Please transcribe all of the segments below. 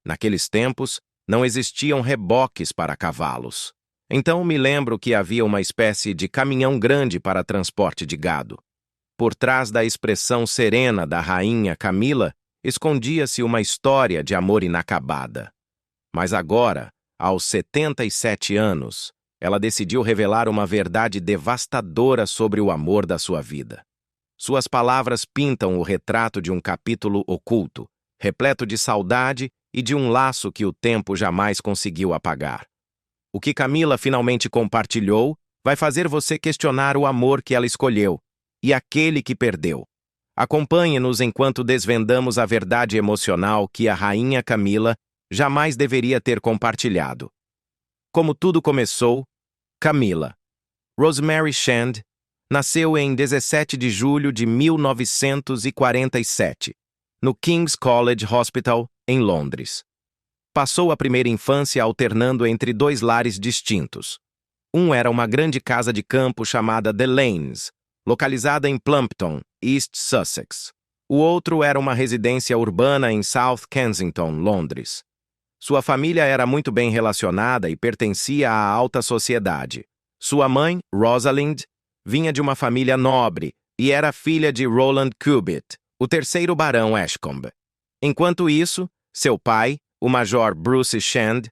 Naqueles tempos, não existiam reboques para cavalos. Então me lembro que havia uma espécie de caminhão grande para transporte de gado. Por trás da expressão serena da rainha Camila, escondia-se uma história de amor inacabada. Mas agora, aos 77 anos, ela decidiu revelar uma verdade devastadora sobre o amor da sua vida. Suas palavras pintam o retrato de um capítulo oculto, repleto de saudade e de um laço que o tempo jamais conseguiu apagar. O que Camila finalmente compartilhou vai fazer você questionar o amor que ela escolheu e aquele que perdeu. Acompanhe-nos enquanto desvendamos a verdade emocional que a rainha Camila jamais deveria ter compartilhado. Como tudo começou, Camila Rosemary Shand nasceu em 17 de julho de 1947, no King's College Hospital, em Londres. Passou a primeira infância alternando entre dois lares distintos. Um era uma grande casa de campo chamada The Lanes, localizada em Plumpton, East Sussex. O outro era uma residência urbana em South Kensington, Londres. Sua família era muito bem relacionada e pertencia à alta sociedade. Sua mãe, Rosalind, vinha de uma família nobre e era filha de Roland Cubitt, o terceiro barão Ashcombe. Enquanto isso, seu pai, o Major Bruce Shand,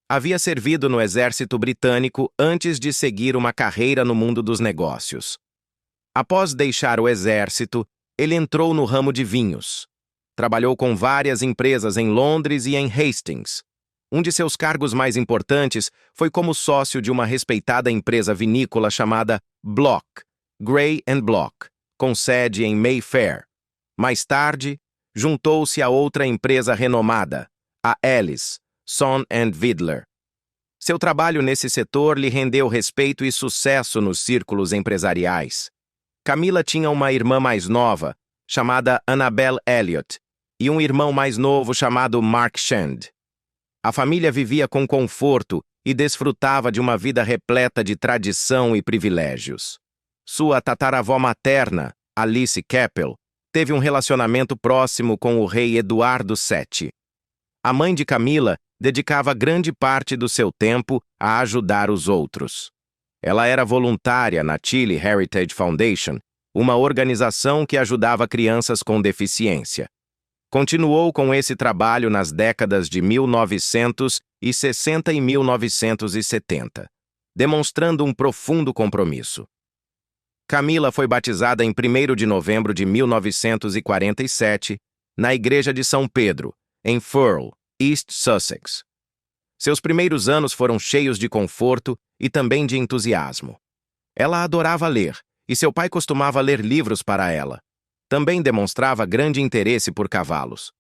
havia servido no exército britânico antes de seguir uma carreira no mundo dos negócios. Após deixar o exército, ele entrou no ramo de vinhos. Trabalhou com várias empresas em Londres e em Hastings. Um de seus cargos mais importantes foi como sócio de uma respeitada empresa vinícola chamada Block, Gray & Block, com sede em Mayfair. Mais tarde, juntou-se a outra empresa renomada, a Ellis, Son & Vidler. Seu trabalho nesse setor lhe rendeu respeito e sucesso nos círculos empresariais. Camila tinha uma irmã mais nova, chamada Annabel Elliot, e um irmão mais novo chamado Mark Shand. A família vivia com conforto e desfrutava de uma vida repleta de tradição e privilégios. Sua tataravó materna, Alice Keppel, teve um relacionamento próximo com o rei Eduardo VII. A mãe de Camila dedicava grande parte do seu tempo a ajudar os outros. Ela era voluntária na Chile Heritage Foundation, uma organização que ajudava crianças com deficiência. Continuou com esse trabalho nas décadas de 1960 e 1970, demonstrando um profundo compromisso. Camila foi batizada em 1º de novembro de 1947, na Igreja de São Pedro, em Firle, East Sussex. Seus primeiros anos foram cheios de conforto e também de entusiasmo. Ela adorava ler, e seu pai costumava ler livros para ela. Também demonstrava grande interesse por cavalos.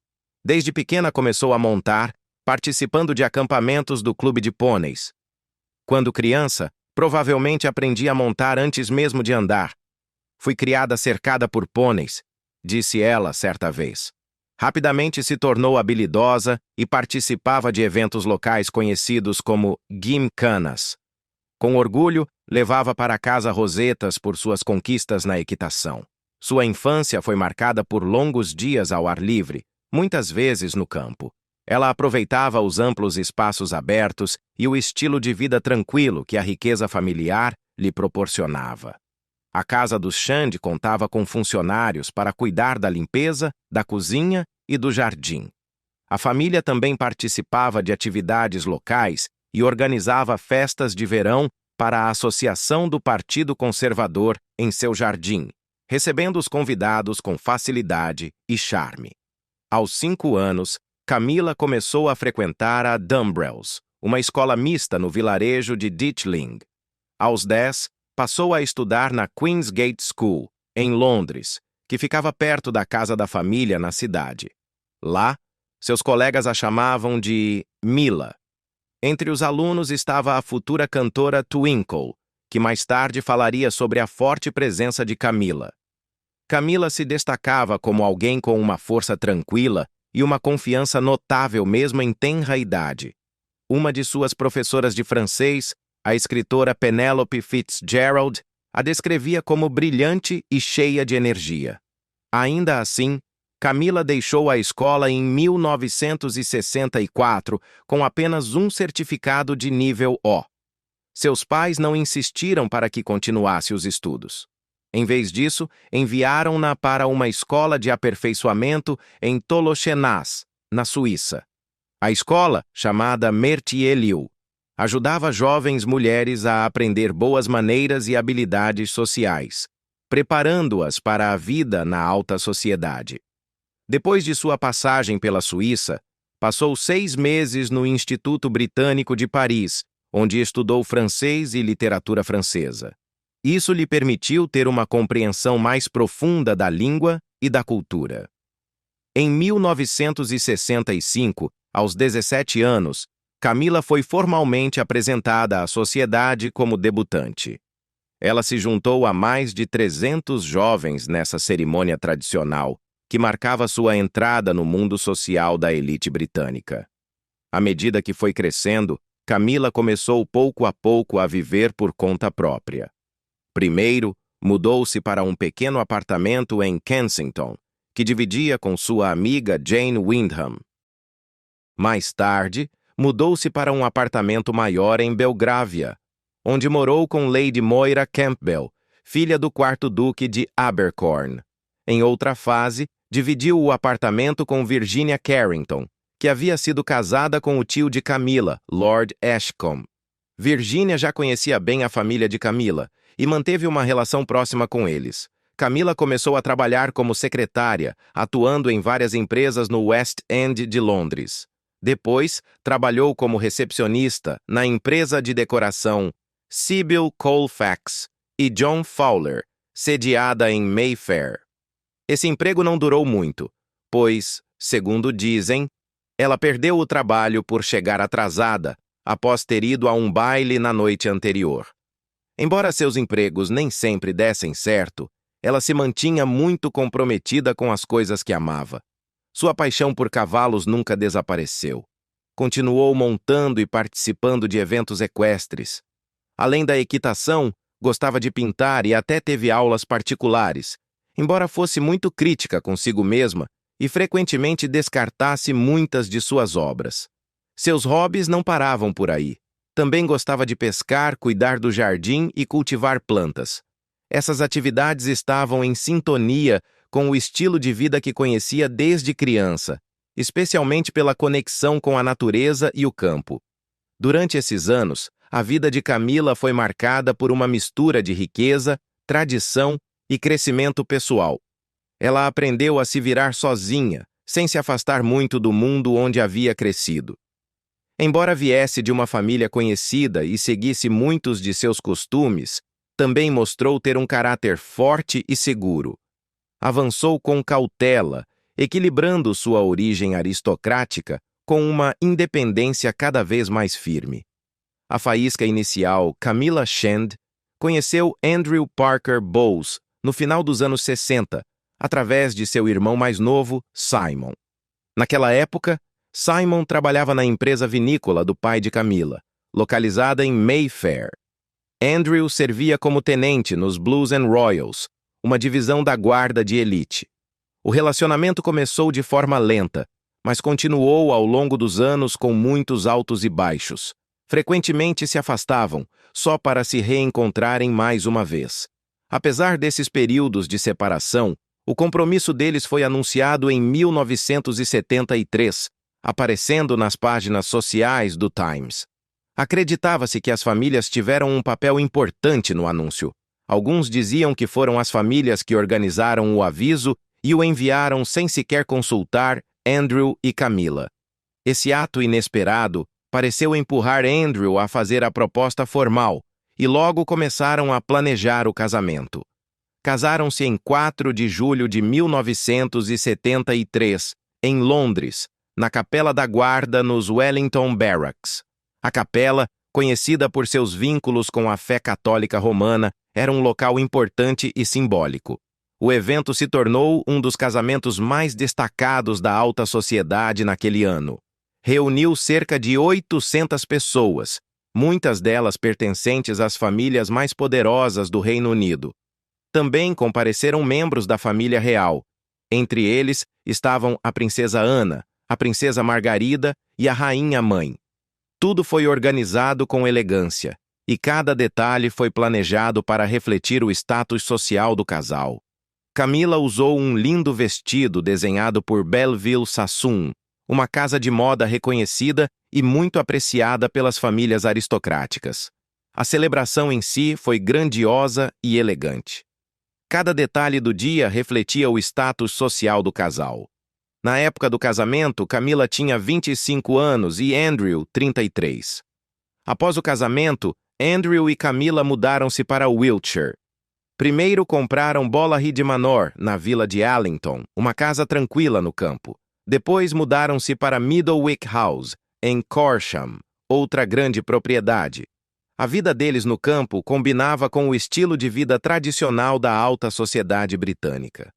Desde pequena começou a montar, participando de acampamentos do clube de pôneis. Quando criança, provavelmente aprendi a montar antes mesmo de andar. Fui criada cercada por pôneis, disse ela certa vez. Rapidamente se tornou habilidosa e participava de eventos locais conhecidos como gimkhanas. Com orgulho, levava para casa rosetas por suas conquistas na equitação. Sua infância foi marcada por longos dias ao ar livre, muitas vezes no campo. Ela aproveitava os amplos espaços abertos e o estilo de vida tranquilo que a riqueza familiar lhe proporcionava. A casa dos Shand contava com funcionários para cuidar da limpeza, da cozinha e do jardim. A família também participava de atividades locais e organizava festas de verão para a Associação do Partido Conservador em seu jardim, recebendo os convidados com facilidade e charme. Aos 5 anos, Camila começou a frequentar a Dumbrells, uma escola mista no vilarejo de Ditchling. Aos 10, passou a estudar na Queen's Gate School, em Londres, que ficava perto da casa da família na cidade. Lá, seus colegas a chamavam de Mila. Entre os alunos estava a futura cantora Twinkle, que mais tarde falaria sobre a forte presença de Camila. Camila se destacava como alguém com uma força tranquila e uma confiança notável mesmo em tenra idade. Uma de suas professoras de francês, a escritora Penelope Fitzgerald, a descrevia como brilhante e cheia de energia. Ainda assim, Camila deixou a escola em 1964 com apenas um certificado de nível O. Seus pais não insistiram para que continuasse os estudos. Em vez disso, enviaram-na para uma escola de aperfeiçoamento em Tolochenaz, na Suíça. A escola, chamada Mertier-Liu, ajudava jovens mulheres a aprender boas maneiras e habilidades sociais, preparando-as para a vida na alta sociedade. Depois de sua passagem pela Suíça, passou 6 meses no Instituto Britânico de Paris, onde estudou francês e literatura francesa. Isso lhe permitiu ter uma compreensão mais profunda da língua e da cultura. Em 1965, aos 17 anos, Camila foi formalmente apresentada à sociedade como debutante. Ela se juntou a mais de 300 jovens nessa cerimônia tradicional, que marcava sua entrada no mundo social da elite britânica. À medida que foi crescendo, Camila começou pouco a pouco a viver por conta própria. Primeiro, mudou-se para um pequeno apartamento em Kensington, que dividia com sua amiga Jane Windham. Mais tarde, mudou-se para um apartamento maior em Belgravia, onde morou com Lady Moira Campbell, filha do 4º Duque de Abercorn. Em outra fase, dividiu o apartamento com Virginia Carrington, que havia sido casada com o tio de Camila, Lord Ashcombe. Virginia já conhecia bem a família de Camila e manteve uma relação próxima com eles. Camila começou a trabalhar como secretária, atuando em várias empresas no West End de Londres. Depois, trabalhou como recepcionista na empresa de decoração Sybil Colfax e John Fowler, sediada em Mayfair. Esse emprego não durou muito, pois, segundo dizem, ela perdeu o trabalho por chegar atrasada após ter ido a um baile na noite anterior. Embora seus empregos nem sempre dessem certo, ela se mantinha muito comprometida com as coisas que amava. Sua paixão por cavalos nunca desapareceu. Continuou montando e participando de eventos equestres. Além da equitação, gostava de pintar e até teve aulas particulares, embora fosse muito crítica consigo mesma e frequentemente descartasse muitas de suas obras. Seus hobbies não paravam por aí. Também gostava de pescar, cuidar do jardim e cultivar plantas. Essas atividades estavam em sintonia com o estilo de vida que conhecia desde criança, especialmente pela conexão com a natureza e o campo. Durante esses anos, a vida de Camila foi marcada por uma mistura de riqueza, tradição e crescimento pessoal. Ela aprendeu a se virar sozinha, sem se afastar muito do mundo onde havia crescido. Embora viesse de uma família conhecida e seguisse muitos de seus costumes, também mostrou ter um caráter forte e seguro. Avançou com cautela, equilibrando sua origem aristocrática com uma independência cada vez mais firme. A faísca inicial, Camilla Shand, conheceu Andrew Parker Bowles no final dos anos 60, através de seu irmão mais novo, Simon. Naquela época, Simon trabalhava na empresa vinícola do pai de Camilla, localizada em Mayfair. Andrew servia como tenente nos Blues and Royals, uma divisão da guarda de elite. O relacionamento começou de forma lenta, mas continuou ao longo dos anos com muitos altos e baixos. Frequentemente se afastavam, só para se reencontrarem mais uma vez. Apesar desses períodos de separação, o compromisso deles foi anunciado em 1973, aparecendo nas páginas sociais do Times. Acreditava-se que as famílias tiveram um papel importante no anúncio. Alguns diziam que foram as famílias que organizaram o aviso e o enviaram sem sequer consultar Andrew e Camilla. Esse ato inesperado pareceu empurrar Andrew a fazer a proposta formal, e logo começaram a planejar o casamento. Casaram-se em 4 de julho de 1973, em Londres, na Capela da Guarda nos Wellington Barracks. A capela, conhecida por seus vínculos com a fé católica romana, era um local importante e simbólico. O evento se tornou um dos casamentos mais destacados da alta sociedade naquele ano. Reuniu cerca de 800 pessoas, muitas delas pertencentes às famílias mais poderosas do Reino Unido. Também compareceram membros da família real, Entre eles estavam a princesa Ana, a princesa Margarida e a rainha-mãe. Tudo foi organizado com elegância, e cada detalhe foi planejado para refletir o status social do casal. Camila usou um lindo vestido desenhado por Belleville Sassoon, uma casa de moda reconhecida e muito apreciada pelas famílias aristocráticas. A celebração em si foi grandiosa e elegante. Cada detalhe do dia refletia o status social do casal. Na época do casamento, Camila tinha 25 anos e Andrew, 33. Após o casamento, Andrew e Camila mudaram-se para Wiltshire. Primeiro compraram Bolarride Manor, na vila de Allington, uma casa tranquila no campo. Depois mudaram-se para Middlewick House, em Corsham, outra grande propriedade. A vida deles no campo combinava com o estilo de vida tradicional da alta sociedade britânica.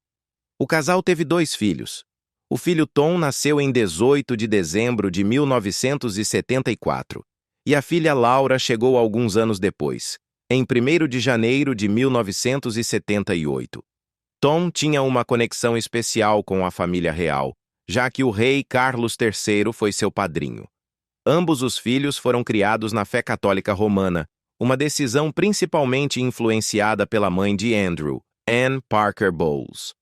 O casal teve 2 filhos. O filho Tom nasceu em 18 de dezembro de 1974, e a filha Laura chegou alguns anos depois, em 1º de janeiro de 1978. Tom tinha uma conexão especial com a família real, já que o rei Carlos III foi seu padrinho. Ambos os filhos foram criados na fé católica romana, uma decisão principalmente influenciada pela mãe de Andrew, Anne Parker Bowles.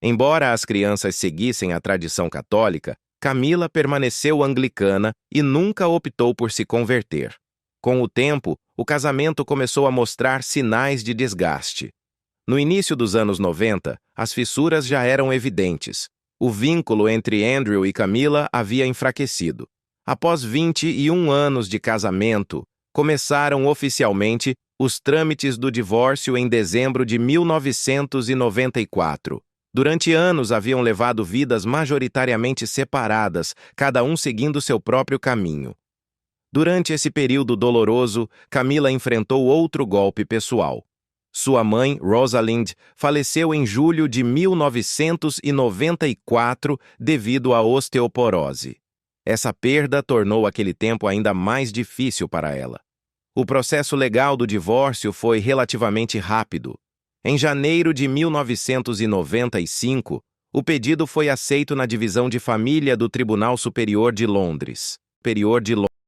Embora as crianças seguissem a tradição católica, Camila permaneceu anglicana e nunca optou por se converter. Com o tempo, o casamento começou a mostrar sinais de desgaste. No início dos anos 90, as fissuras já eram evidentes. O vínculo entre Andrew e Camila havia enfraquecido. Após 21 anos de casamento, começaram oficialmente os trâmites do divórcio em dezembro de 1994. Durante anos haviam levado vidas majoritariamente separadas, cada um seguindo seu próprio caminho. Durante esse período doloroso, Camila enfrentou outro golpe pessoal. Sua mãe, Rosalind, faleceu em julho de 1994 devido à osteoporose. Essa perda tornou aquele tempo ainda mais difícil para ela. O processo legal do divórcio foi relativamente rápido. Em janeiro de 1995, o pedido foi aceito na Divisão de Família do Tribunal Superior de Londres.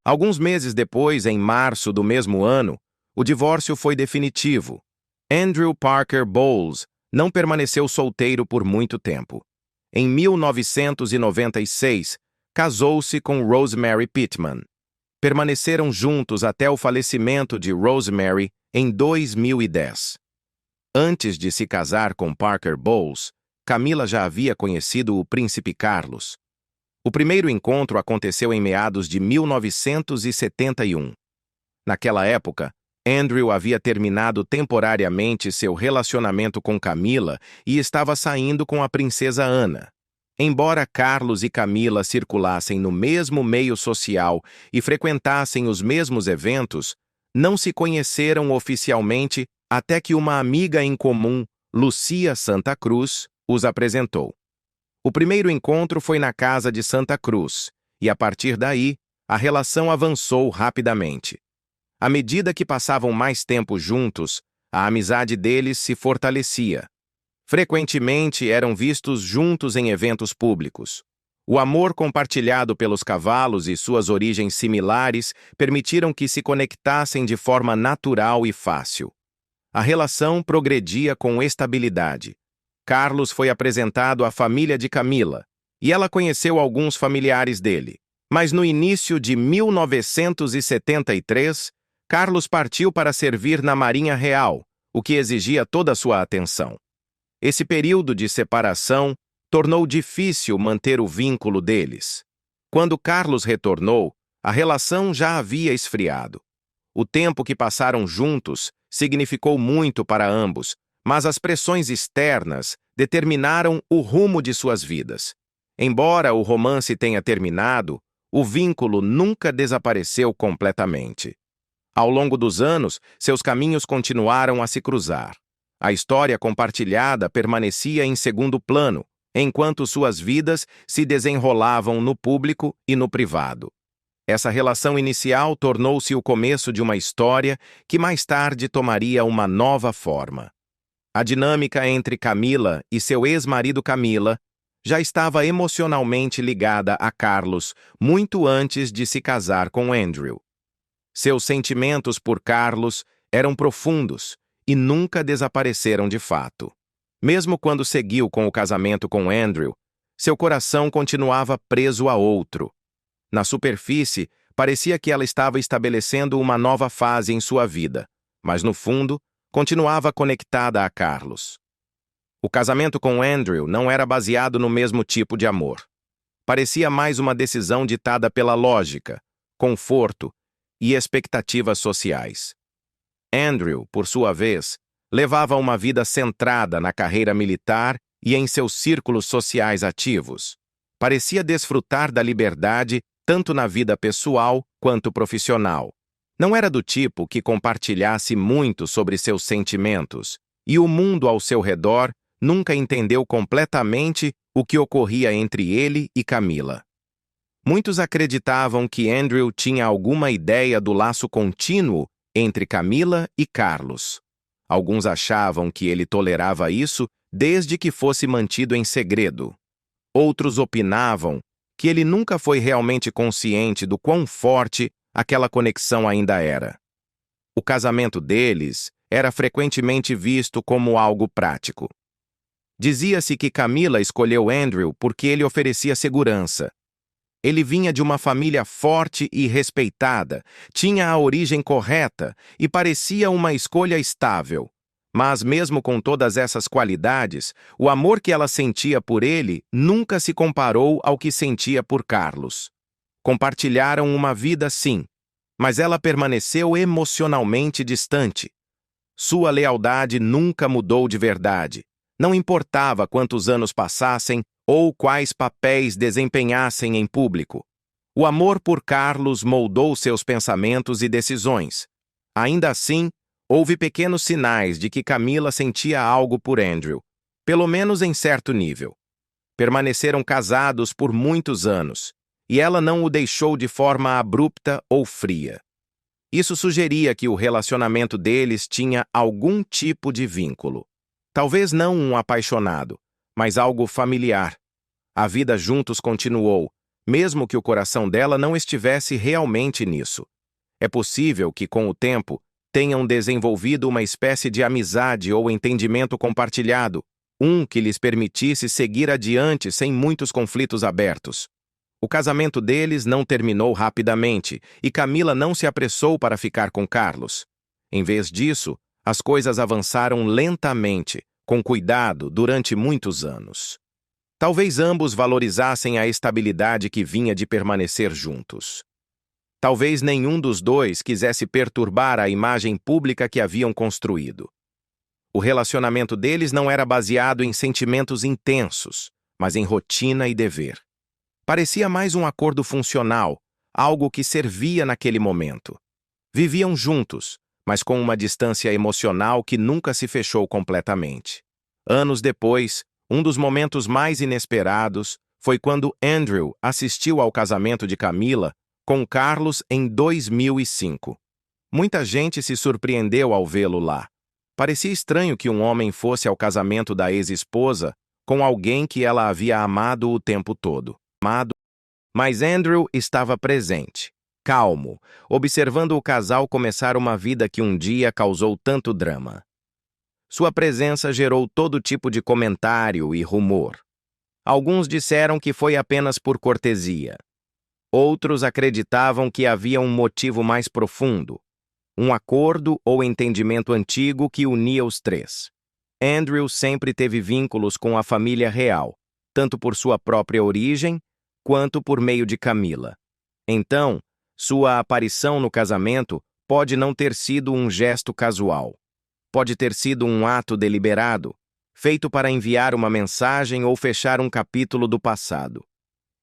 Alguns meses depois, em março do mesmo ano, o divórcio foi definitivo. Andrew Parker Bowles não permaneceu solteiro por muito tempo. Em 1996, casou-se com Rosemary Pittman. Permaneceram juntos até o falecimento de Rosemary em 2010. Antes de se casar com Parker Bowles, Camila já havia conhecido o príncipe Carlos. O primeiro encontro aconteceu em meados de 1971. Naquela época, Andrew havia terminado temporariamente seu relacionamento com Camila e estava saindo com a princesa Ana. Embora Carlos e Camila circulassem no mesmo meio social e frequentassem os mesmos eventos, não se conheceram oficialmente até que uma amiga em comum, Lucia Santa Cruz, os apresentou. O primeiro encontro foi na casa de Santa Cruz, e a partir daí, a relação avançou rapidamente. À medida que passavam mais tempo juntos, a amizade deles se fortalecia. Frequentemente eram vistos juntos em eventos públicos. O amor compartilhado pelos cavalos e suas origens similares permitiram que se conectassem de forma natural e fácil. A relação progredia com estabilidade. Carlos foi apresentado à família de Camila, e ela conheceu alguns familiares dele. Mas no início de 1973, Carlos partiu para servir na Marinha Real, o que exigia toda a sua atenção. Esse período de separação tornou difícil manter o vínculo deles. Quando Carlos retornou, a relação já havia esfriado. O tempo que passaram juntos significou muito para ambos, mas as pressões externas determinaram o rumo de suas vidas. Embora o romance tenha terminado, o vínculo nunca desapareceu completamente. Ao longo dos anos, seus caminhos continuaram a se cruzar. A história compartilhada permanecia em segundo plano, enquanto suas vidas se desenrolavam no público e no privado. Essa relação inicial tornou-se o começo de uma história que mais tarde tomaria uma nova forma. A dinâmica entre Camila e seu ex-marido Camila Já estava emocionalmente ligada a Carlos muito antes de se casar com Andrew. Seus sentimentos por Carlos eram profundos e nunca desapareceram de fato. Mesmo quando seguiu com o casamento com Andrew, seu coração continuava preso a outro. Na superfície, parecia que ela estava estabelecendo uma nova fase em sua vida, mas no fundo, continuava conectada a Carlos. O casamento com Andrew não era baseado no mesmo tipo de amor. Parecia mais uma decisão ditada pela lógica, conforto e expectativas sociais. Andrew, por sua vez, levava uma vida centrada na carreira militar e em seus círculos sociais ativos. Parecia desfrutar da liberdade tanto na vida pessoal quanto profissional. Não era do tipo que compartilhasse muito sobre seus sentimentos, e o mundo ao seu redor nunca entendeu completamente o que ocorria entre ele e Camila. Muitos acreditavam que Andrew tinha alguma ideia do laço contínuo entre Camila e Carlos. Alguns achavam que ele tolerava isso desde que fosse mantido em segredo. Outros opinavam que ele nunca foi realmente consciente do quão forte aquela conexão ainda era. O casamento deles era frequentemente visto como algo prático. Dizia-se que Camila escolheu Andrew porque ele oferecia segurança. Ele vinha de uma família forte e respeitada, tinha a origem correta e parecia uma escolha estável. Mas mesmo com todas essas qualidades, o amor que ela sentia por ele nunca se comparou ao que sentia por Carlos. Compartilharam uma vida, sim, mas ela permaneceu emocionalmente distante. Sua lealdade nunca mudou de verdade. Não importava quantos anos passassem ou quais papéis desempenhassem em público. O amor por Carlos moldou seus pensamentos e decisões. Ainda assim, houve pequenos sinais de que Camila sentia algo por Andrew, pelo menos em certo nível. Permaneceram casados por muitos anos, e ela não o deixou de forma abrupta ou fria. Isso sugeria que o relacionamento deles tinha algum tipo de vínculo. Talvez não um apaixonado, mas algo familiar. A vida juntos continuou, mesmo que o coração dela não estivesse realmente nisso. É possível que, com o tempo, tenham desenvolvido uma espécie de amizade ou entendimento compartilhado, que lhes permitisse seguir adiante sem muitos conflitos abertos. O casamento deles não terminou rapidamente e Camila não se apressou para ficar com Carlos. Em vez disso, as coisas avançaram lentamente, com cuidado, durante muitos anos. Talvez ambos valorizassem a estabilidade que vinha de permanecer juntos. Talvez nenhum dos dois quisesse perturbar a imagem pública que haviam construído. O relacionamento deles não era baseado em sentimentos intensos, mas em rotina e dever. Parecia mais um acordo funcional, algo que servia naquele momento. Viviam juntos, mas com uma distância emocional que nunca se fechou completamente. Anos depois, um dos momentos mais inesperados foi quando Andrew assistiu ao casamento de Camila com Carlos em 2005. Muita gente se surpreendeu ao vê-lo lá. Parecia estranho que um homem fosse ao casamento da ex-esposa com alguém que ela havia amado o tempo todo. Mas Andrew estava presente, calmo, observando o casal começar uma vida que um dia causou tanto drama. Sua presença gerou todo tipo de comentário e rumor. Alguns disseram que foi apenas por cortesia. Outros acreditavam que havia um motivo mais profundo, um acordo ou entendimento antigo que unia os três. Andrew sempre teve vínculos com a família real, tanto por sua própria origem quanto por meio de Camila. Então, sua aparição no casamento pode não ter sido um gesto casual. Pode ter sido um ato deliberado, feito para enviar uma mensagem ou fechar um capítulo do passado.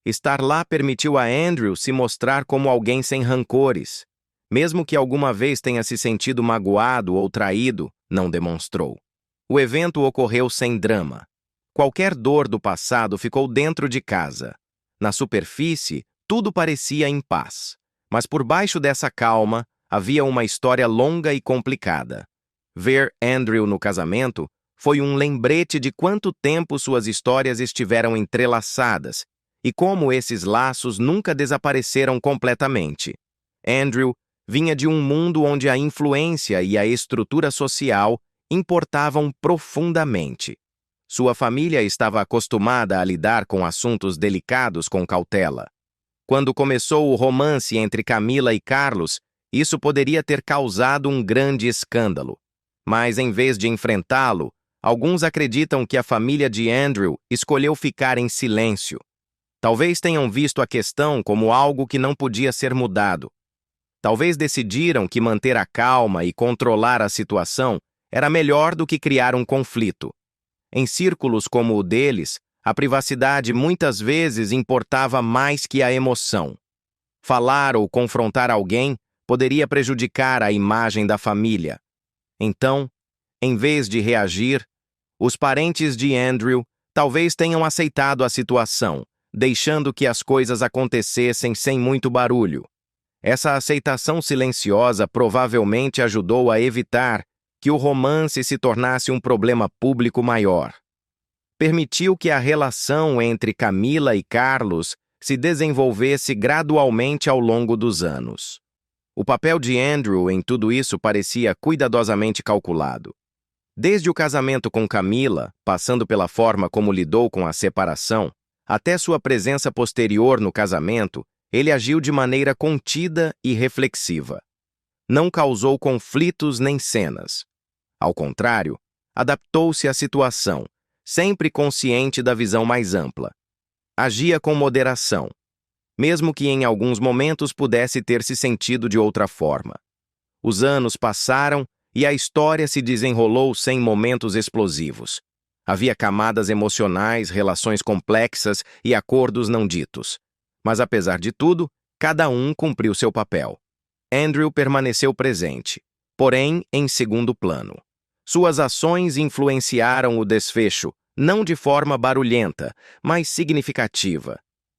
Estar lá permitiu a Andrew se mostrar como alguém sem rancores. Mesmo que alguma vez tenha se sentido magoado ou traído, não demonstrou. O evento ocorreu sem drama. Qualquer dor do passado ficou dentro de casa. Na superfície, tudo parecia em paz. Mas por baixo dessa calma, havia uma história longa e complicada. Ver Andrew no casamento foi um lembrete de quanto tempo suas histórias estiveram entrelaçadas e como esses laços nunca desapareceram completamente. Andrew vinha de um mundo onde a influência e a estrutura social importavam profundamente. Sua família estava acostumada a lidar com assuntos delicados com cautela. Quando começou o romance entre Camila e Carlos, isso poderia ter causado um grande escândalo. Mas, em vez de enfrentá-lo, alguns acreditam que a família de Andrew escolheu ficar em silêncio. Talvez tenham visto a questão como algo que não podia ser mudado. Talvez decidiram que manter a calma e controlar a situação era melhor do que criar um conflito. Em círculos como o deles, a privacidade muitas vezes importava mais que a emoção. Falar ou confrontar alguém poderia prejudicar a imagem da família. Então, em vez de reagir, os parentes de Andrew talvez tenham aceitado a situação, deixando que as coisas acontecessem sem muito barulho. Essa aceitação silenciosa provavelmente ajudou a evitar que o romance se tornasse um problema público maior. Permitiu que a relação entre Camila e Carlos se desenvolvesse gradualmente ao longo dos anos. O papel de Andrew em tudo isso parecia cuidadosamente calculado. Desde o casamento com Camila, passando pela forma como lidou com a separação, até sua presença posterior no casamento, ele agiu de maneira contida e reflexiva. Não causou conflitos nem cenas. Ao contrário, adaptou-se à situação, sempre consciente da visão mais ampla. Agia com moderação, mesmo que em alguns momentos pudesse ter se sentido de outra forma. Os anos passaram e a história se desenrolou sem momentos explosivos. Havia camadas emocionais, relações complexas e acordos não ditos. Mas, apesar de tudo, cada um cumpriu seu papel. Andrew permaneceu presente, porém em segundo plano. Suas ações influenciaram o desfecho, não de forma barulhenta, mas significativa.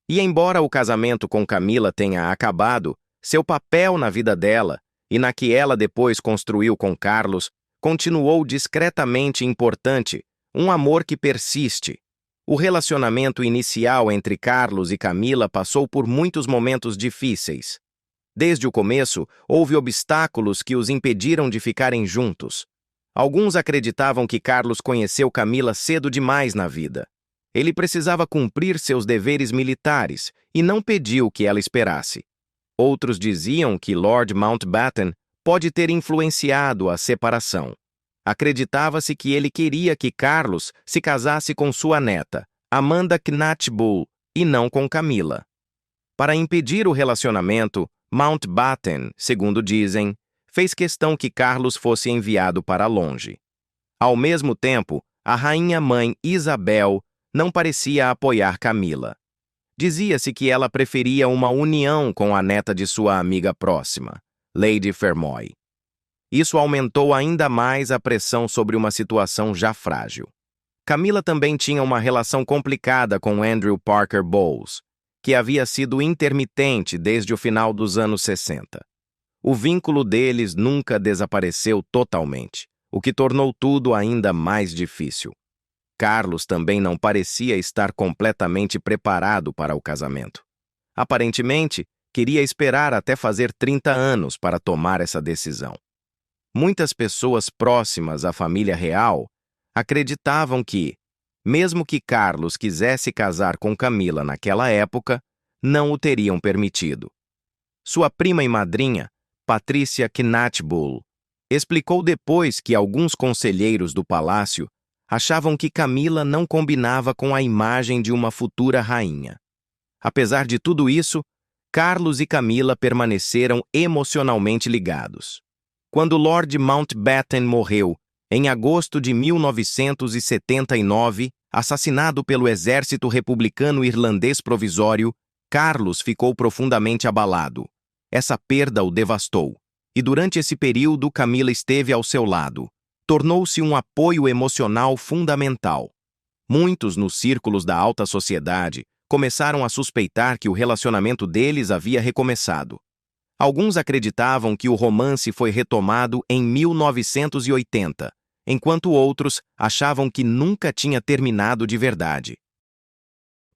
E embora o casamento com Camila tenha acabado, seu papel na vida dela, e na que ela depois construiu com Carlos, continuou discretamente importante, um amor que persiste. O relacionamento inicial entre Carlos e Camila passou por muitos momentos difíceis. Desde o começo, houve obstáculos que os impediram de ficarem juntos. Alguns acreditavam que Carlos conheceu Camila cedo demais na vida. Ele precisava cumprir seus deveres militares e não pediu que ela esperasse. Outros diziam que Lord Mountbatten pode ter influenciado a separação. Acreditava-se que ele queria que Carlos se casasse com sua neta, Amanda Knatchbull, e não com Camila. Para impedir o relacionamento, Mountbatten, segundo dizem, fez questão que Carlos fosse enviado para longe. Ao mesmo tempo, a rainha-mãe Isabel não parecia apoiar Camila. Dizia-se que ela preferia uma união com a neta de sua amiga próxima, Lady Fermoy. Isso aumentou ainda mais a pressão sobre uma situação já frágil. Camila também tinha uma relação complicada com Andrew Parker Bowles, que havia sido intermitente desde o final dos anos 60. O vínculo deles nunca desapareceu totalmente, o que tornou tudo ainda mais difícil. Carlos também não parecia estar completamente preparado para o casamento. Aparentemente, queria esperar até fazer 30 anos para tomar essa decisão. Muitas pessoas próximas à família real acreditavam que, mesmo que Carlos quisesse casar com Camila naquela época, não o teriam permitido. Sua prima e madrinha, Patricia Knatchbull, explicou depois que alguns conselheiros do palácio achavam que Camila não combinava com a imagem de uma futura rainha. Apesar de tudo isso, Carlos e Camila permaneceram emocionalmente ligados. Quando Lord Mountbatten morreu, em agosto de 1979, assassinado pelo exército republicano irlandês provisório, Carlos ficou profundamente abalado. Essa perda o devastou, e durante esse período Camila esteve ao seu lado. Tornou-se um apoio emocional fundamental. Muitos nos círculos da alta sociedade começaram a suspeitar que o relacionamento deles havia recomeçado. Alguns acreditavam que o romance foi retomado em 1980, enquanto outros achavam que nunca tinha terminado de verdade.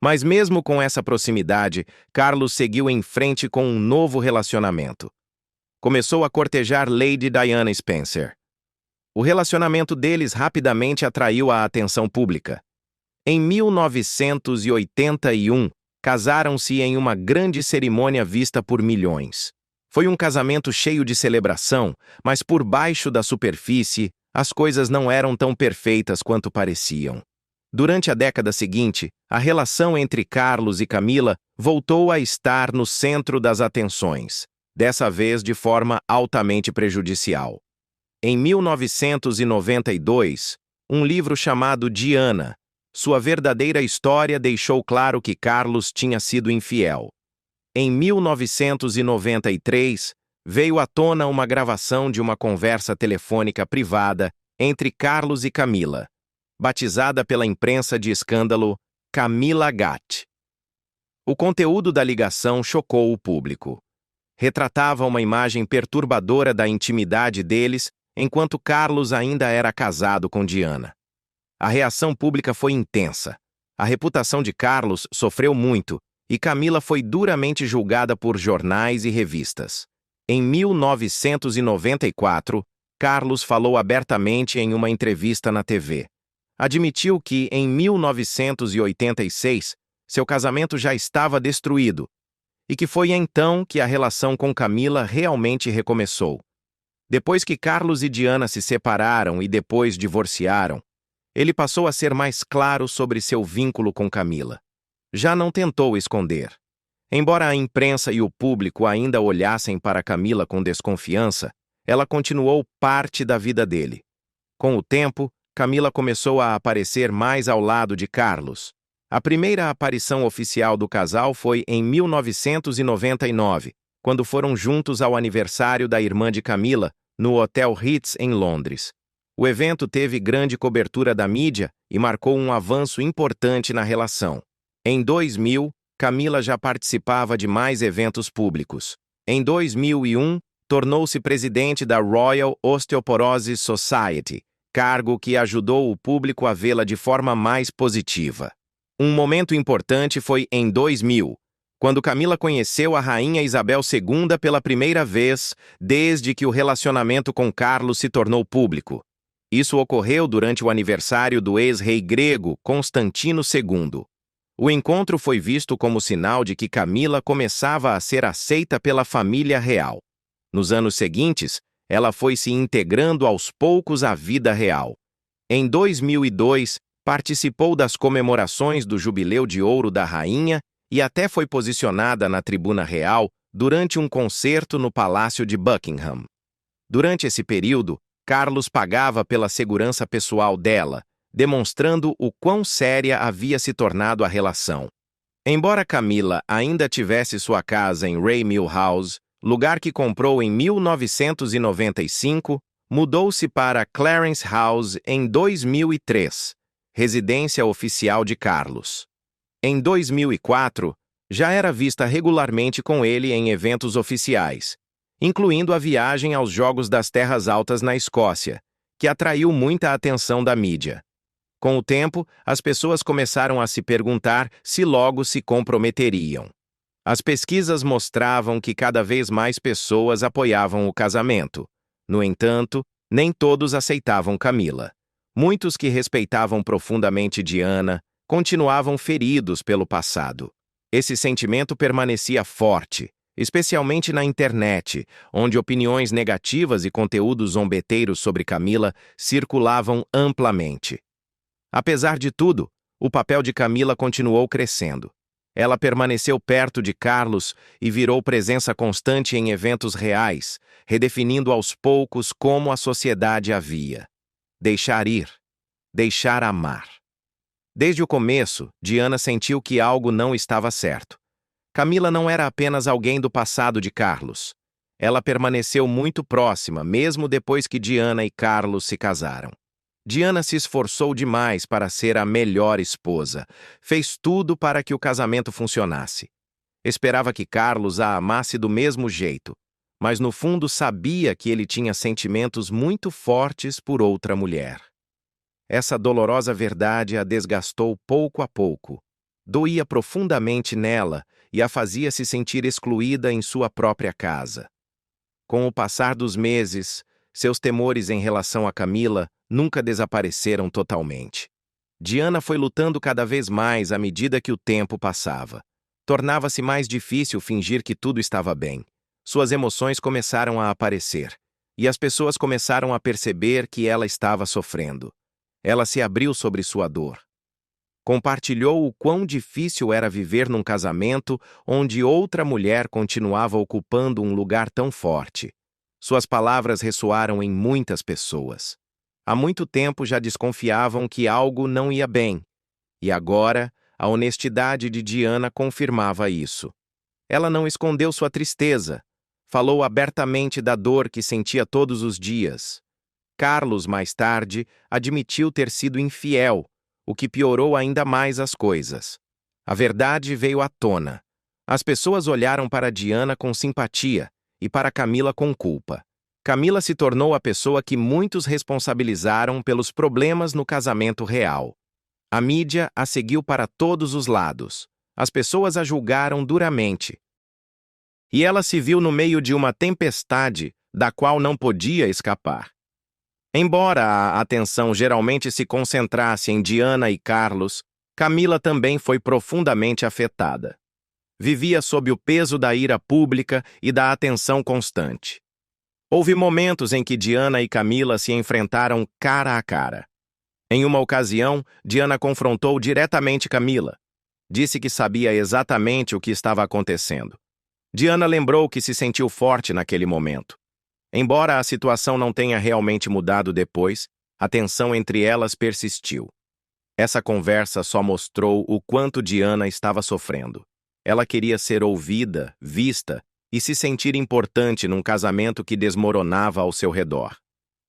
Mas mesmo com essa proximidade, Carlos seguiu em frente com um novo relacionamento. Começou a cortejar Lady Diana Spencer. O relacionamento deles rapidamente atraiu a atenção pública. Em 1981, casaram-se em uma grande cerimônia vista por milhões. Foi um casamento cheio de celebração, mas por baixo da superfície, as coisas não eram tão perfeitas quanto pareciam. Durante a década seguinte, a relação entre Carlos e Camila voltou a estar no centro das atenções, dessa vez de forma altamente prejudicial. Em 1992, um livro chamado Diana, Sua Verdadeira História, deixou claro que Carlos tinha sido infiel. Em 1993, veio à tona uma gravação de uma conversa telefônica privada entre Carlos e Camila, batizada pela imprensa de escândalo Camila Gat. O conteúdo da ligação chocou o público. Retratava uma imagem perturbadora da intimidade deles, enquanto Carlos ainda era casado com Diana. A reação pública foi intensa. A reputação de Carlos sofreu muito e Camila foi duramente julgada por jornais e revistas. Em 1994, Carlos falou abertamente em uma entrevista na TV. Admitiu que, em 1986, seu casamento já estava destruído e que foi então que a relação com Camila realmente recomeçou. Depois que Carlos e Diana se separaram e depois divorciaram, ele passou a ser mais claro sobre seu vínculo com Camila. Já não tentou esconder. Embora a imprensa e o público ainda olhassem para Camila com desconfiança, ela continuou parte da vida dele. Com o tempo, Camila começou a aparecer mais ao lado de Carlos. A primeira aparição oficial do casal foi em 1999, quando foram juntos ao aniversário da irmã de Camila, no Hotel Ritz, em Londres. O evento teve grande cobertura da mídia e marcou um avanço importante na relação. Em 2000, Camila já participava de mais eventos públicos. Em 2001, tornou-se presidente da Royal Osteoporosis Society, cargo que ajudou o público a vê-la de forma mais positiva. Um momento importante foi em 2000, quando Camila conheceu a rainha Isabel II pela primeira vez desde que o relacionamento com Carlos se tornou público. Isso ocorreu durante o aniversário do ex-rei grego Constantino II. O encontro foi visto como sinal de que Camila começava a ser aceita pela família real. Nos anos seguintes, ela foi se integrando aos poucos à vida real. Em 2002, participou das comemorações do Jubileu de Ouro da Rainha e até foi posicionada na tribuna real durante um concerto no Palácio de Buckingham. Durante esse período, Carlos pagava pela segurança pessoal dela, demonstrando o quão séria havia se tornado a relação. Embora Camila ainda tivesse sua casa em Raymill House, lugar que comprou em 1995, mudou-se para Clarence House em 2003, residência oficial de Carlos. Em 2004, já era vista regularmente com ele em eventos oficiais, incluindo a viagem aos Jogos das Terras Altas na Escócia, que atraiu muita atenção da mídia. Com o tempo, as pessoas começaram a se perguntar se logo se comprometeriam. As pesquisas mostravam que cada vez mais pessoas apoiavam o casamento. No entanto, nem todos aceitavam Camila. Muitos que respeitavam profundamente Diana continuavam feridos pelo passado. Esse sentimento permanecia forte, especialmente na internet, onde opiniões negativas e conteúdos zombeteiros sobre Camila circulavam amplamente. Apesar de tudo, o papel de Camila continuou crescendo. Ela permaneceu perto de Carlos e virou presença constante em eventos reais, redefinindo aos poucos como a sociedade a via. Deixar ir. Deixar amar. Desde o começo, Diana sentiu que algo não estava certo. Camila não era apenas alguém do passado de Carlos. Ela permaneceu muito próxima, mesmo depois que Diana e Carlos se casaram. Diana se esforçou demais para ser a melhor esposa. Fez tudo para que o casamento funcionasse. Esperava que Carlos a amasse do mesmo jeito, mas no fundo sabia que ele tinha sentimentos muito fortes por outra mulher. Essa dolorosa verdade a desgastou pouco a pouco. Doía profundamente nela e a fazia se sentir excluída em sua própria casa. Com o passar dos meses, seus temores em relação a Camila nunca desapareceram totalmente. Diana foi lutando cada vez mais à medida que o tempo passava. Tornava-se mais difícil fingir que tudo estava bem. Suas emoções começaram a aparecer, e as pessoas começaram a perceber que ela estava sofrendo. Ela se abriu sobre sua dor. Compartilhou o quão difícil era viver num casamento onde outra mulher continuava ocupando um lugar tão forte. Suas palavras ressoaram em muitas pessoas. Há muito tempo já desconfiavam que algo não ia bem. E agora, a honestidade de Diana confirmava isso. Ela não escondeu sua tristeza. Falou abertamente da dor que sentia todos os dias. Carlos, mais tarde, admitiu ter sido infiel, o que piorou ainda mais as coisas. A verdade veio à tona. As pessoas olharam para Diana com simpatia e para Camila com culpa. Camila se tornou a pessoa que muitos responsabilizaram pelos problemas no casamento real. A mídia a seguiu para todos os lados. As pessoas a julgaram duramente. E ela se viu no meio de uma tempestade da qual não podia escapar. Embora a atenção geralmente se concentrasse em Diana e Carlos, Camila também foi profundamente afetada. Vivia sob o peso da ira pública e da atenção constante. Houve momentos em que Diana e Camila se enfrentaram cara a cara. Em uma ocasião, Diana confrontou diretamente Camila. Disse que sabia exatamente o que estava acontecendo. Diana lembrou que se sentiu forte naquele momento. Embora a situação não tenha realmente mudado depois, a tensão entre elas persistiu. Essa conversa só mostrou o quanto Diana estava sofrendo. Ela queria ser ouvida, vista e se sentir importante num casamento que desmoronava ao seu redor.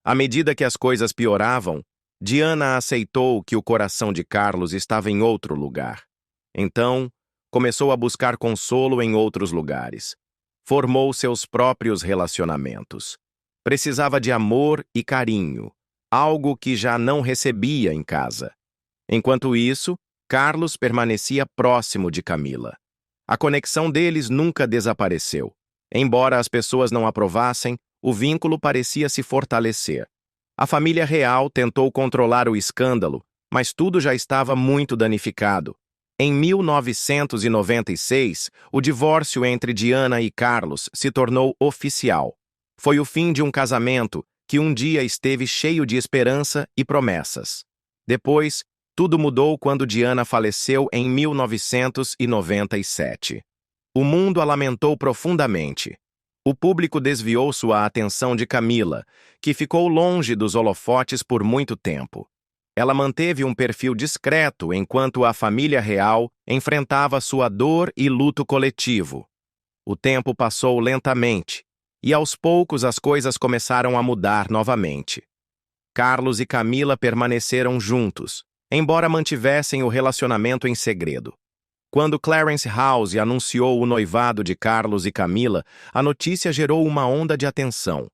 À medida que as coisas pioravam, Diana aceitou que o coração de Carlos estava em outro lugar. Então, começou a buscar consolo em outros lugares. Formou seus próprios relacionamentos. Precisava de amor e carinho, algo que já não recebia em casa. Enquanto isso, Carlos permanecia próximo de Camila. A conexão deles nunca desapareceu. Embora as pessoas não aprovassem, o vínculo parecia se fortalecer. A família real tentou controlar o escândalo, mas tudo já estava muito danificado. Em 1996, o divórcio entre Diana e Carlos se tornou oficial. Foi o fim de um casamento que um dia esteve cheio de esperança e promessas. Depois, tudo mudou quando Diana faleceu em 1997. O mundo a lamentou profundamente. O público desviou sua atenção de Camila, que ficou longe dos holofotes por muito tempo. Ela manteve um perfil discreto enquanto a família real enfrentava sua dor e luto coletivo. O tempo passou lentamente, e aos poucos as coisas começaram a mudar novamente. Carlos e Camila permaneceram juntos, embora mantivessem o relacionamento em segredo. Quando Clarence House anunciou o noivado de Carlos e Camila, a notícia gerou uma onda de atenção.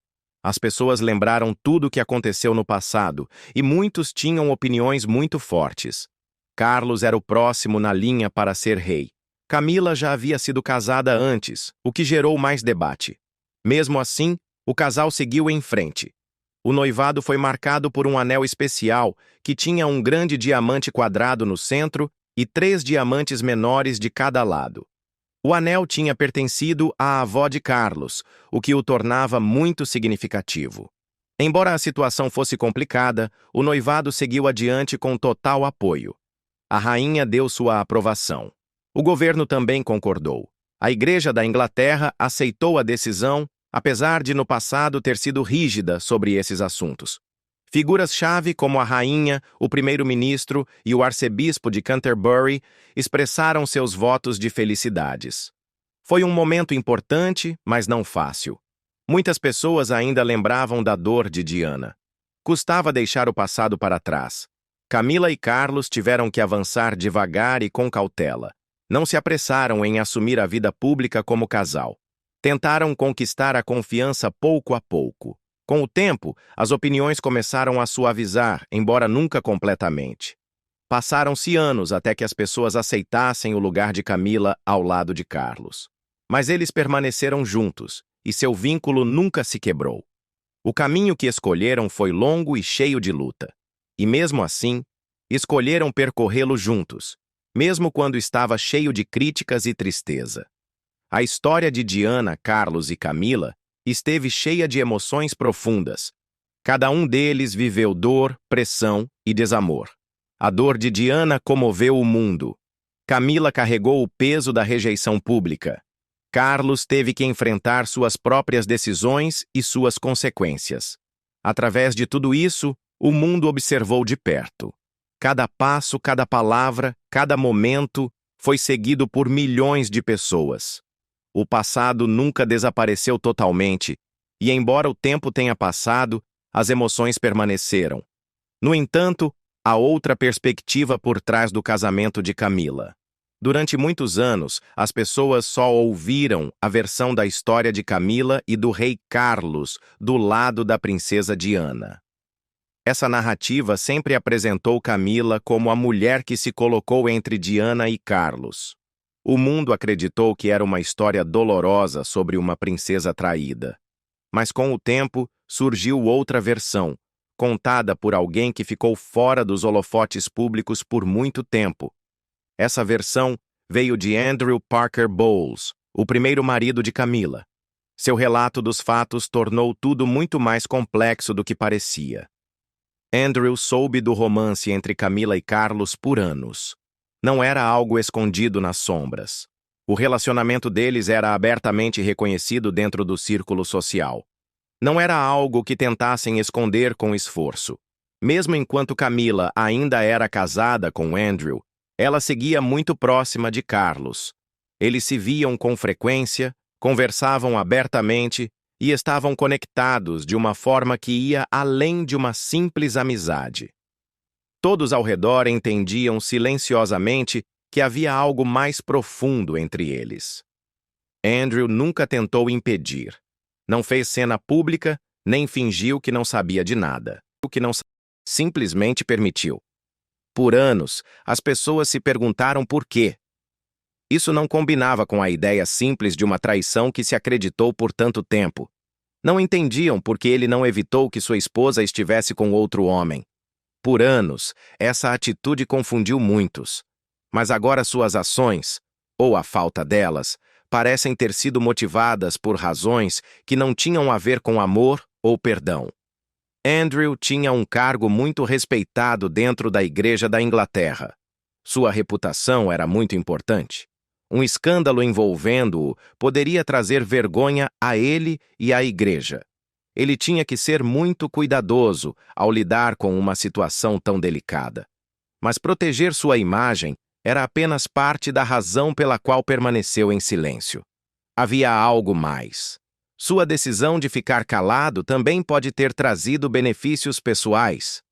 As pessoas lembraram tudo o que aconteceu no passado e muitos tinham opiniões muito fortes. Carlos era o próximo na linha para ser rei. Camila já havia sido casada antes, o que gerou mais debate. Mesmo assim, o casal seguiu em frente. O noivado foi marcado por um anel especial que tinha um grande diamante quadrado no centro e 3 diamantes menores de cada lado. O anel tinha pertencido à avó de Carlos, o que o tornava muito significativo. Embora a situação fosse complicada, o noivado seguiu adiante com total apoio. A rainha deu sua aprovação. O governo também concordou. A Igreja da Inglaterra aceitou a decisão, apesar de no passado ter sido rígida sobre esses assuntos. Figuras-chave como a rainha, o primeiro-ministro e o arcebispo de Canterbury expressaram seus votos de felicidades. Foi um momento importante, mas não fácil. Muitas pessoas ainda lembravam da dor de Diana. Custava deixar o passado para trás. Camila e Carlos tiveram que avançar devagar e com cautela. Não se apressaram em assumir a vida pública como casal. Tentaram conquistar a confiança pouco a pouco. Com o tempo, as opiniões começaram a suavizar, embora nunca completamente. Passaram-se anos até que as pessoas aceitassem o lugar de Camila ao lado de Carlos. Mas eles permaneceram juntos, e seu vínculo nunca se quebrou. O caminho que escolheram foi longo e cheio de luta. E mesmo assim, escolheram percorrê-lo juntos, mesmo quando estava cheio de críticas e tristeza. A história de Diana, Carlos e Camila esteve cheia de emoções profundas. Cada um deles viveu dor, pressão e desamor. A dor de Diana comoveu o mundo. Camila carregou o peso da rejeição pública. Carlos teve que enfrentar suas próprias decisões e suas consequências. Através de tudo isso, o mundo observou de perto. Cada passo, cada palavra, cada momento foi seguido por milhões de pessoas. O passado nunca desapareceu totalmente, e embora o tempo tenha passado, as emoções permaneceram. No entanto, há outra perspectiva por trás do casamento de Camila. Durante muitos anos, as pessoas só ouviram a versão da história de Camila e do rei Carlos do lado da princesa Diana. Essa narrativa sempre apresentou Camila como a mulher que se colocou entre Diana e Carlos. O mundo acreditou que era uma história dolorosa sobre uma princesa traída. Mas com o tempo, surgiu outra versão, contada por alguém que ficou fora dos holofotes públicos por muito tempo. Essa versão veio de Andrew Parker Bowles, o primeiro marido de Camila. Seu relato dos fatos tornou tudo muito mais complexo do que parecia. Andrew soube do romance entre Camila e Carlos por anos. Não era algo escondido nas sombras. O relacionamento deles era abertamente reconhecido dentro do círculo social. Não era algo que tentassem esconder com esforço. Mesmo enquanto Camila ainda era casada com Andrew, ela seguia muito próxima de Carlos. Eles se viam com frequência, conversavam abertamente e estavam conectados de uma forma que ia além de uma simples amizade. Todos ao redor entendiam silenciosamente que havia algo mais profundo entre eles. Andrew nunca tentou impedir. Não fez cena pública, nem fingiu que não sabia de nada. O que não simplesmente permitiu. Por anos, as pessoas se perguntaram por quê. Isso não combinava com a ideia simples de uma traição que se acreditou por tanto tempo. Não entendiam por que ele não evitou que sua esposa estivesse com outro homem. Por anos, essa atitude confundiu muitos. Mas agora suas ações, ou a falta delas, parecem ter sido motivadas por razões que não tinham a ver com amor ou perdão. Andrew tinha um cargo muito respeitado dentro da Igreja da Inglaterra. Sua reputação era muito importante. Um escândalo envolvendo-o poderia trazer vergonha a ele e à Igreja. Ele tinha que ser muito cuidadoso ao lidar com uma situação tão delicada. Mas proteger sua imagem era apenas parte da razão pela qual permaneceu em silêncio. Havia algo mais. Sua decisão de ficar calado também pode ter trazido benefícios pessoais.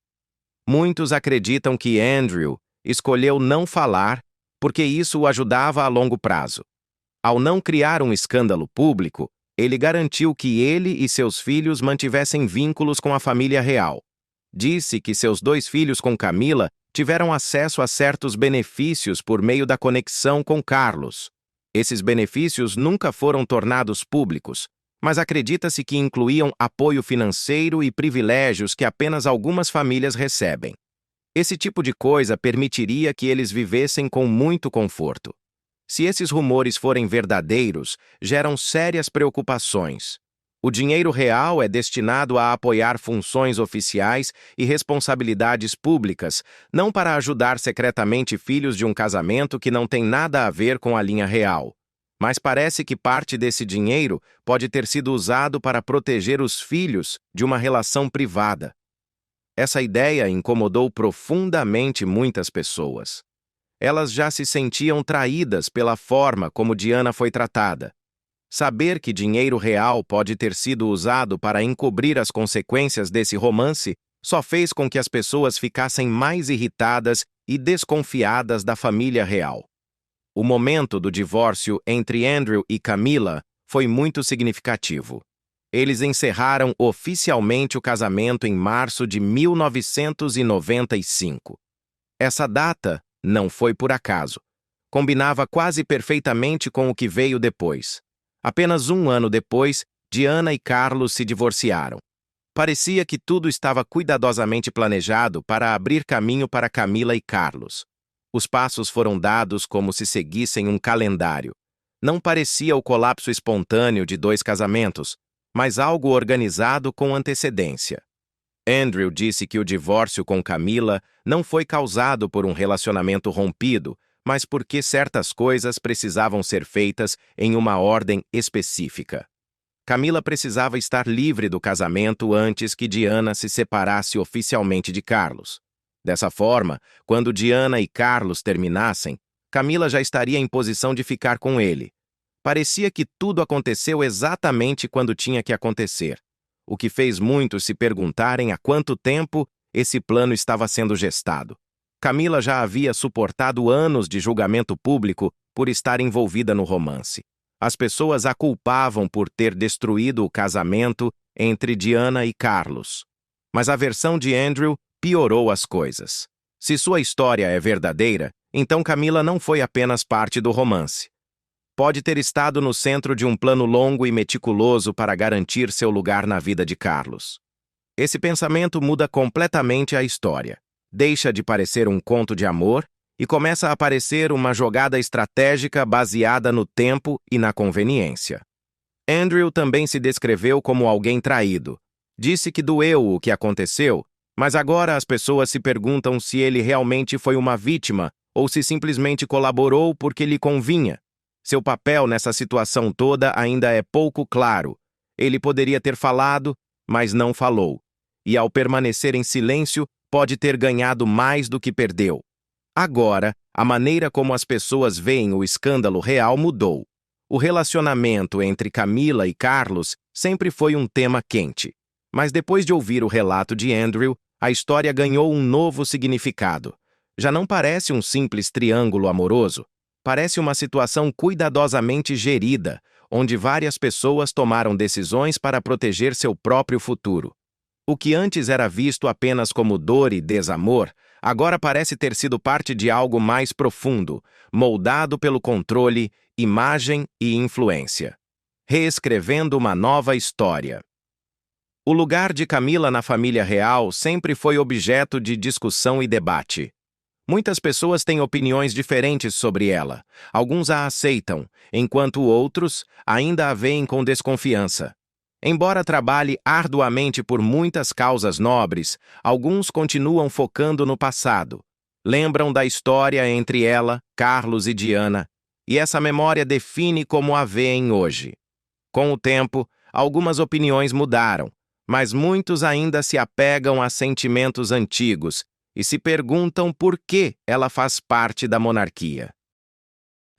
Muitos acreditam que Andrew escolheu não falar porque isso o ajudava a longo prazo. Ao não criar um escândalo público, ele garantiu que ele e seus filhos mantivessem vínculos com a família real. Disse que seus 2 filhos com Camila tiveram acesso a certos benefícios por meio da conexão com Carlos. Esses benefícios nunca foram tornados públicos, mas acredita-se que incluíam apoio financeiro e privilégios que apenas algumas famílias recebem. Esse tipo de coisa permitiria que eles vivessem com muito conforto. Se esses rumores forem verdadeiros, geram sérias preocupações. O dinheiro real é destinado a apoiar funções oficiais e responsabilidades públicas, não para ajudar secretamente filhos de um casamento que não tem nada a ver com a linha real. Mas parece que parte desse dinheiro pode ter sido usado para proteger os filhos de uma relação privada. Essa ideia incomodou profundamente muitas pessoas. Elas já se sentiam traídas pela forma como Diana foi tratada. Saber que dinheiro real pode ter sido usado para encobrir as consequências desse romance só fez com que as pessoas ficassem mais irritadas e desconfiadas da família real. O momento do divórcio entre Andrew e Camila foi muito significativo. Eles encerraram oficialmente o casamento em março de 1995. Essa data não foi por acaso. Combinava quase perfeitamente com o que veio depois. Apenas um ano depois, Diana e Carlos se divorciaram. Parecia que tudo estava cuidadosamente planejado para abrir caminho para Camila e Carlos. Os passos foram dados como se seguissem um calendário. Não parecia o colapso espontâneo de dois casamentos, mas algo organizado com antecedência. Andrew disse que o divórcio com Camila não foi causado por um relacionamento rompido, mas porque certas coisas precisavam ser feitas em uma ordem específica. Camila precisava estar livre do casamento antes que Diana se separasse oficialmente de Carlos. Dessa forma, quando Diana e Carlos terminassem, Camila já estaria em posição de ficar com ele. Parecia que tudo aconteceu exatamente quando tinha que acontecer, o que fez muitos se perguntarem há quanto tempo esse plano estava sendo gestado. Camila já havia suportado anos de julgamento público por estar envolvida no romance. As pessoas a culpavam por ter destruído o casamento entre Diana e Carlos. Mas a versão de Andrew piorou as coisas. Se sua história é verdadeira, então Camila não foi apenas parte do romance. Pode ter estado no centro de um plano longo e meticuloso para garantir seu lugar na vida de Carlos. Esse pensamento muda completamente a história. Deixa de parecer um conto de amor e começa a parecer uma jogada estratégica baseada no tempo e na conveniência. Andrew também se descreveu como alguém traído. Disse que doeu o que aconteceu, mas agora as pessoas se perguntam se ele realmente foi uma vítima ou se simplesmente colaborou porque lhe convinha. Seu papel nessa situação toda ainda é pouco claro. Ele poderia ter falado, mas não falou. E ao permanecer em silêncio, pode ter ganhado mais do que perdeu. Agora, a maneira como as pessoas veem o escândalo real mudou. O relacionamento entre Camila e Carlos sempre foi um tema quente. Mas depois de ouvir o relato de Andrew, a história ganhou um novo significado. Já não parece um simples triângulo amoroso. Parece uma situação cuidadosamente gerida, onde várias pessoas tomaram decisões para proteger seu próprio futuro. O que antes era visto apenas como dor e desamor, agora parece ter sido parte de algo mais profundo, moldado pelo controle, imagem e influência. Reescrevendo uma nova história. O lugar de Camila na família real sempre foi objeto de discussão e debate. Muitas pessoas têm opiniões diferentes sobre ela. Alguns a aceitam, enquanto outros ainda a veem com desconfiança. Embora trabalhe arduamente por muitas causas nobres, alguns continuam focando no passado. Lembram da história entre ela, Carlos e Diana, e essa memória define como a veem hoje. Com o tempo, algumas opiniões mudaram, mas muitos ainda se apegam a sentimentos antigos e se perguntam por que ela faz parte da monarquia.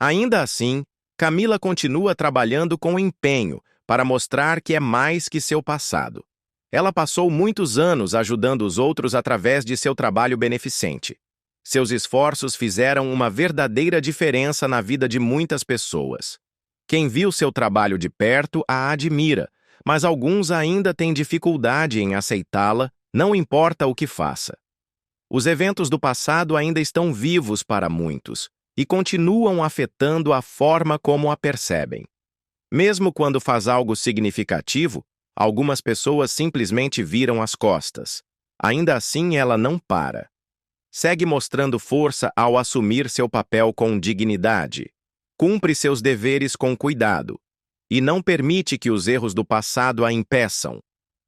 Ainda assim, Camila continua trabalhando com empenho para mostrar que é mais que seu passado. Ela passou muitos anos ajudando os outros através de seu trabalho beneficente. Seus esforços fizeram uma verdadeira diferença na vida de muitas pessoas. Quem viu seu trabalho de perto a admira, mas alguns ainda têm dificuldade em aceitá-la, não importa o que faça. Os eventos do passado ainda estão vivos para muitos e continuam afetando a forma como a percebem. Mesmo quando faz algo significativo, algumas pessoas simplesmente viram as costas. Ainda assim, ela não para. Segue mostrando força ao assumir seu papel com dignidade. Cumpre seus deveres com cuidado. E não permite que os erros do passado a impeçam.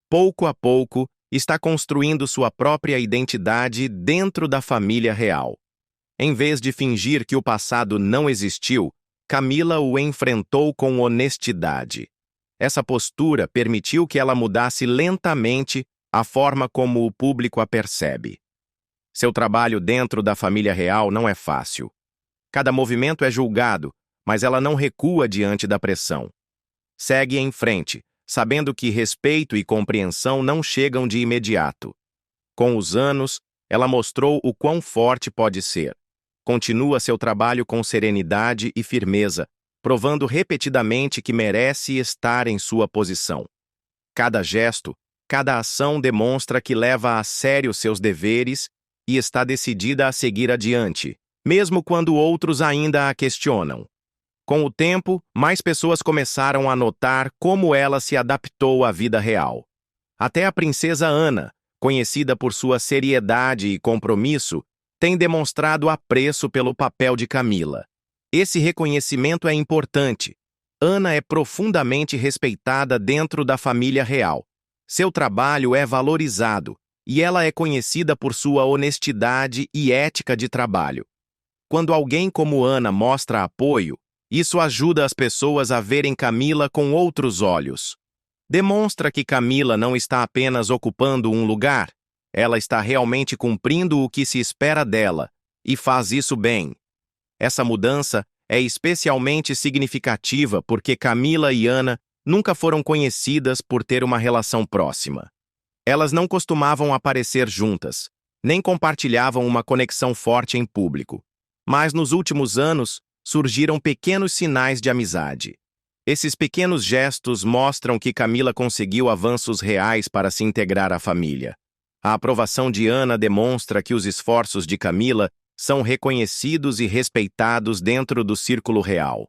Pouco a pouco, está construindo sua própria identidade dentro da família real. Em vez de fingir que o passado não existiu, Camila o enfrentou com honestidade. Essa postura permitiu que ela mudasse lentamente a forma como o público a percebe. Seu trabalho dentro da família real não é fácil. Cada movimento é julgado, mas ela não recua diante da pressão. Segue em frente, sabendo que respeito e compreensão não chegam de imediato. Com os anos, ela mostrou o quão forte pode ser. Continua seu trabalho com serenidade e firmeza, provando repetidamente que merece estar em sua posição. Cada gesto, cada ação demonstra que leva a sério seus deveres e está decidida a seguir adiante, mesmo quando outros ainda a questionam. Com o tempo, mais pessoas começaram a notar como ela se adaptou à vida real. Até a princesa Ana, conhecida por sua seriedade e compromisso, tem demonstrado apreço pelo papel de Camila. Esse reconhecimento é importante. Ana é profundamente respeitada dentro da família real. Seu trabalho é valorizado e ela é conhecida por sua honestidade e ética de trabalho. Quando alguém como Ana mostra apoio, isso ajuda as pessoas a verem Camila com outros olhos. Demonstra que Camila não está apenas ocupando um lugar, ela está realmente cumprindo o que se espera dela, e faz isso bem. Essa mudança é especialmente significativa porque Camila e Ana nunca foram conhecidas por ter uma relação próxima. Elas não costumavam aparecer juntas, nem compartilhavam uma conexão forte em público. Mas nos últimos anos, surgiram pequenos sinais de amizade. Esses pequenos gestos mostram que Camila conseguiu avanços reais para se integrar à família. A aprovação de Ana demonstra que os esforços de Camila são reconhecidos e respeitados dentro do círculo real.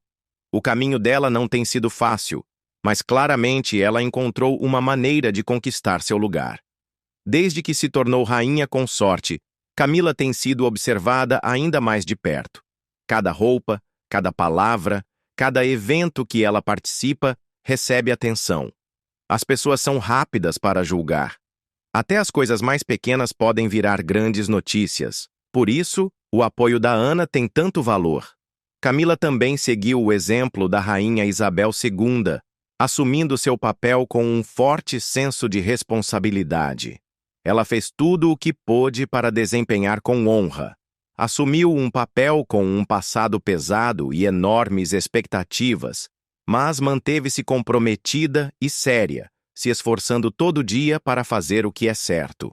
O caminho dela não tem sido fácil, mas claramente ela encontrou uma maneira de conquistar seu lugar. Desde que se tornou rainha consorte, Camila tem sido observada ainda mais de perto. Cada roupa, cada palavra, cada evento que ela participa recebe atenção. As pessoas são rápidas para julgar. Até as coisas mais pequenas podem virar grandes notícias. Por isso, o apoio da Ana tem tanto valor. Camila também seguiu o exemplo da rainha Isabel II, assumindo seu papel com um forte senso de responsabilidade. Ela fez tudo o que pôde para desempenhar com honra. Assumiu um papel com um passado pesado e enormes expectativas, mas manteve-se comprometida e séria, se esforçando todo dia para fazer o que é certo.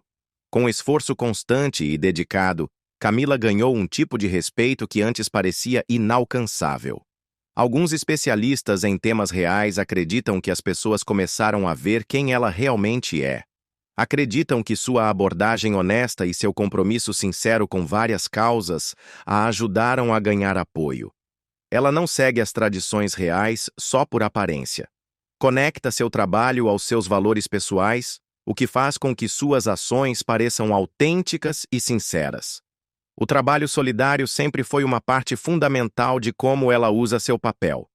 Com esforço constante e dedicado, Camila ganhou um tipo de respeito que antes parecia inalcançável. Alguns especialistas em temas reais acreditam que as pessoas começaram a ver quem ela realmente é. Acreditam que sua abordagem honesta e seu compromisso sincero com várias causas a ajudaram a ganhar apoio. Ela não segue as tradições reais só por aparência. Conecta seu trabalho aos seus valores pessoais, o que faz com que suas ações pareçam autênticas e sinceras. O trabalho solidário sempre foi uma parte fundamental de como ela usa seu papel.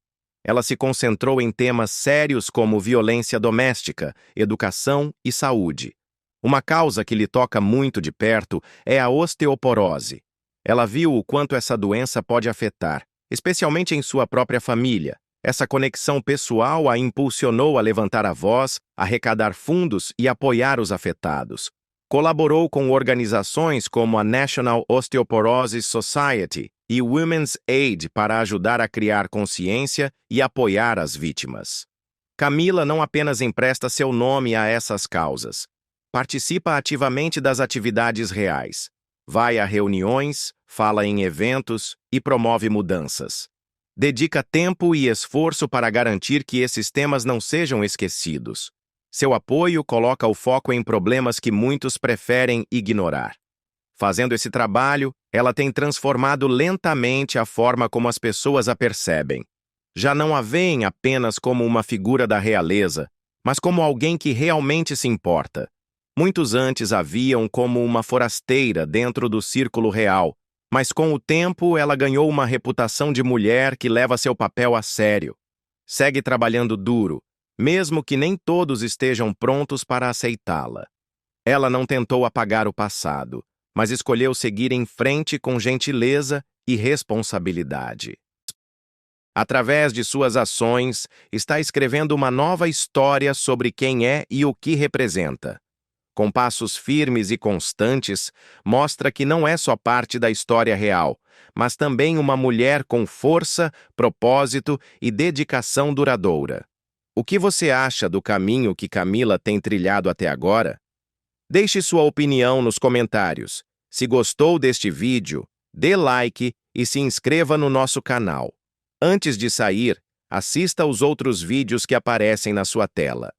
Ela se concentrou em temas sérios como violência doméstica, educação e saúde. Uma causa que lhe toca muito de perto é a osteoporose. Ela viu o quanto essa doença pode afetar, especialmente em sua própria família. Essa conexão pessoal a impulsionou a levantar a voz, arrecadar fundos e apoiar os afetados. Colaborou com organizações como a National Osteoporosis Society e Women's Aid para ajudar a criar consciência e apoiar as vítimas. Camila não apenas empresta seu nome a essas causas. Participa ativamente das atividades reais. Vai a reuniões, fala em eventos e promove mudanças. Dedica tempo e esforço para garantir que esses temas não sejam esquecidos. Seu apoio coloca o foco em problemas que muitos preferem ignorar. Fazendo esse trabalho, ela tem transformado lentamente a forma como as pessoas a percebem. Já não a veem apenas como uma figura da realeza, mas como alguém que realmente se importa. Muitos antes a viam como uma forasteira dentro do círculo real, mas com o tempo ela ganhou uma reputação de mulher que leva seu papel a sério. Segue trabalhando duro, mesmo que nem todos estejam prontos para aceitá-la. Ela não tentou apagar o passado, mas escolheu seguir em frente com gentileza e responsabilidade. Através de suas ações, está escrevendo uma nova história sobre quem é e o que representa. Com passos firmes e constantes, mostra que não é só parte da história real, mas também uma mulher com força, propósito e dedicação duradoura. O que você acha do caminho que Camila tem trilhado até agora? Deixe sua opinião nos comentários. Se gostou deste vídeo, dê like e se inscreva no nosso canal. Antes de sair, assista aos outros vídeos que aparecem na sua tela.